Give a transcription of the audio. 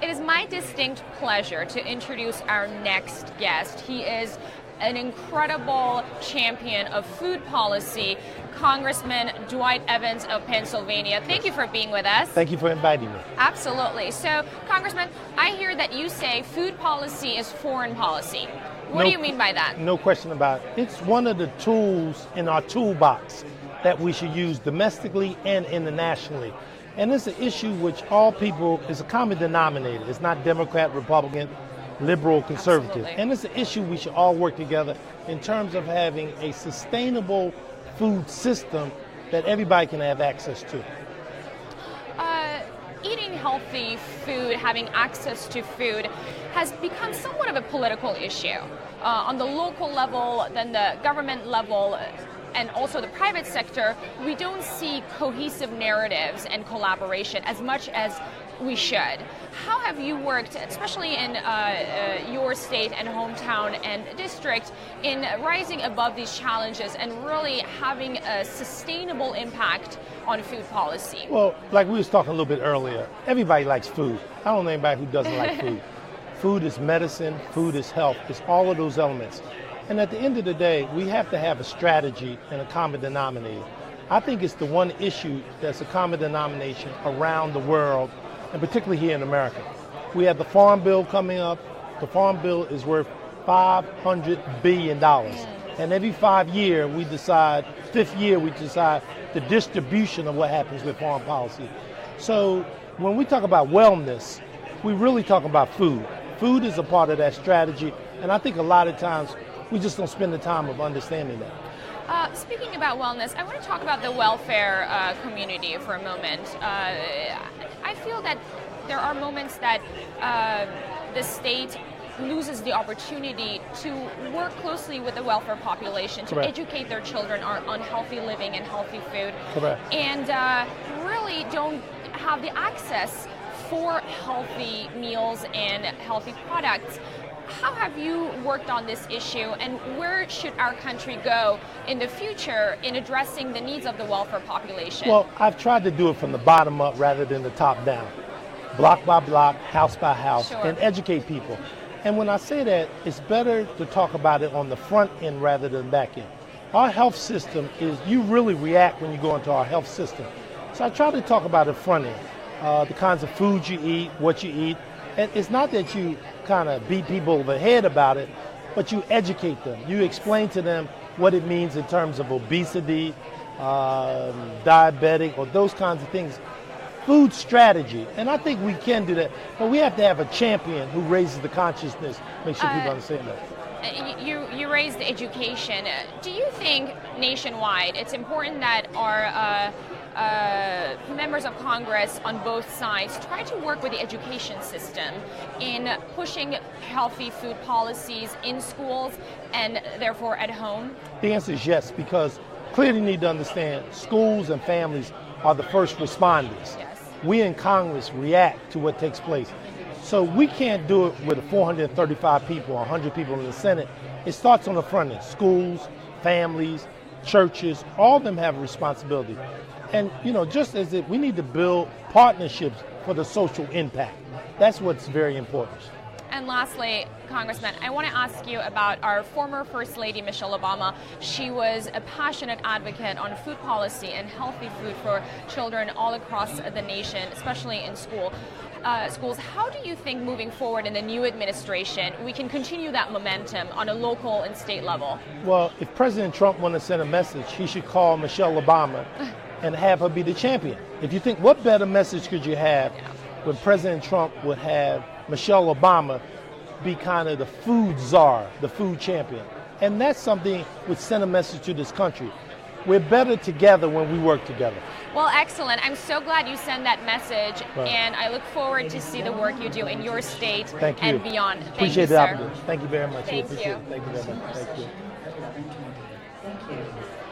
It is my distinct pleasure to introduce our next guest. He is an incredible champion of food policy, Congressman Dwight Evans of Pennsylvania. Thank you for being with us. Thank you for inviting me. Absolutely. So, Congressman, I hear that you say food policy is foreign policy. What do you mean by that? No question about it. It's one of the tools in our toolbox that we should use domestically and internationally. And it's an issue which all people is a common denominator. It's not Democrat, Republican, liberal, conservative. Absolutely. And it's an issue we should all work together in terms of having a sustainable food system that everybody can have access to. Eating healthy food, having access to food, has become somewhat of a political issue. On the local level, then the government level, and also the private sector, we don't see cohesive narratives and collaboration as much as we should. How have you worked, especially in your state and hometown and district, in rising above these challenges and really having a sustainable impact on food policy? Well, like we was talking a little bit earlier, everybody likes food. I don't know anybody who doesn't like food. Food is medicine, food is health, it's all of those elements. And at the end of the day, we have to have a strategy and a common denominator. I think it's the one issue that's a common denomination around the world, and particularly here in America. We have the Farm Bill coming up. The Farm Bill is worth $500 billion. And every 5 years, fifth year, we decide the distribution of what happens with foreign policy. So when we talk about wellness, we really talk about food. Food is a part of that strategy, and I think a lot of times we just don't spend the time of understanding that. Speaking about wellness, I want to talk about the welfare community for a moment. I feel that there are moments that the state loses the opportunity to work closely with the welfare population, to Correct. educate their children on healthy living and healthy food. Correct. And really don't have the access for healthy meals and healthy products. How have you worked on this issue, and where should our country go in the future in addressing the needs of the welfare population? Well, I've tried to do it from the bottom up rather than the top down. Block by block, house by house, Sure. and educate people. And when I say that, it's better to talk about it on the front end rather than back end. Our health system is, you really react when you go into our health system. So I try to talk about the front end, the kinds of foods you eat, what you eat. And it's not that you kind of beat people over the head about it, but you educate them. You explain to them what it means in terms of obesity, diabetic, or those kinds of things. Food strategy, and I think we can do that, but we have to have a champion who raises the consciousness, make sure people understand that. You raised education. Do you think nationwide it's important that our members of Congress on both sides try to work with the education system in pushing healthy food policies in schools and therefore at home? The answer is yes, because clearly you need to understand schools and families are the first responders. Yes. We in Congress react to what takes place. So we can't do it with 435 people, 100 people in the Senate. It starts on the front end. Schools, families, churches, all of them have a responsibility. And, just as we need to build partnerships for the social impact. That's what's very important. And lastly, Congressman, I want to ask you about our former First Lady, Michelle Obama. She was a passionate advocate on food policy and healthy food for children all across the nation, especially in schools. How do you think moving forward in the new administration, we can continue that momentum on a local and state level? Well, if President Trump wants to send a message, he should call Michelle Obama and have her be the champion. If you think, what better message could you have when President Trump would have Michelle Obama be kind of the food czar, the food champion? And that's something would send a message to this country. We're better together when we work together. Well, excellent. I'm so glad you sent that message, Right. and I look forward to see the work you do in your state Thank you. and beyond. Appreciate Thank you, the sir. opportunity. Thank you very much. Thank Appreciate you. it. Thank you very much. Thank you. Thank you.